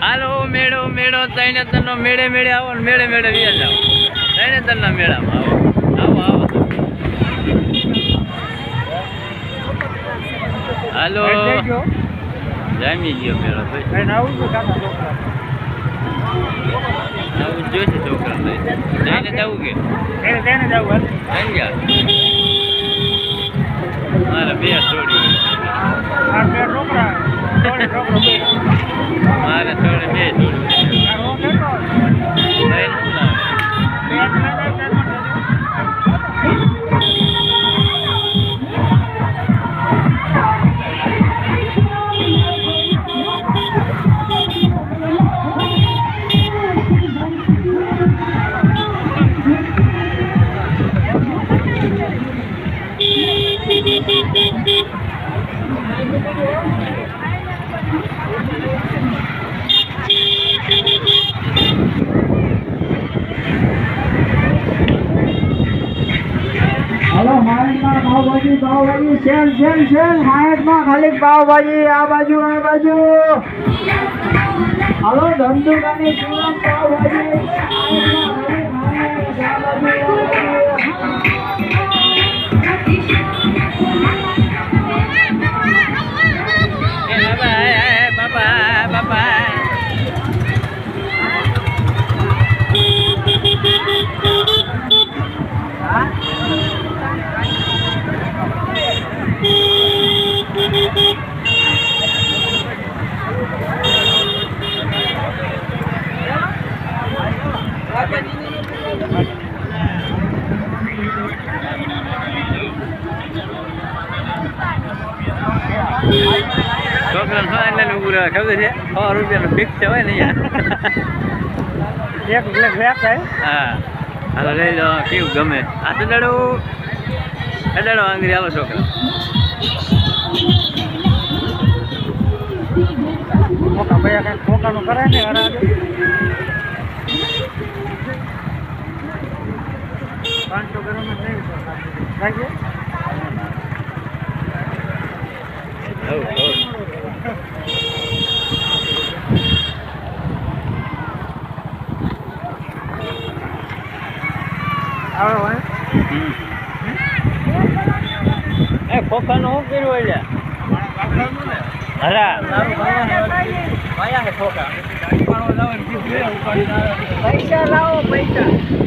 હાલો મેળો મેળો તઈને તનનો મેળે મેળે આવો ને મેળે મેળે વ્યા જાઓ તઈને તનના મેળામાં આવો આવો આવો હાલો જામી ગયો મેળો ભાઈ આવું જોઈશે છોકરા જઈને જવું કે જઈને જવું મારે બે છોડી મારે થોડે બે हेलो हाइट में pav bhaji sale sale sale height में खाली पावभाजी आ बाजू हेलो धंधुकानी पूरम पावभाजी છોકરા એટલે ખબર છે 100 રૂપિયાનું ફિક્સ હોય ને યાર એક લેખ હા હાલો લઈ લો કેવું ગમે આ અડાડો આંગળી આવો છોકરા મોટા ભાઈ કઈ પોતાનું કરે ને હરાજ 500 ગ્રામ નહીં લાગે ખોખાનું શું કર્યું એટલે હરા પૈસા લાવો પૈસા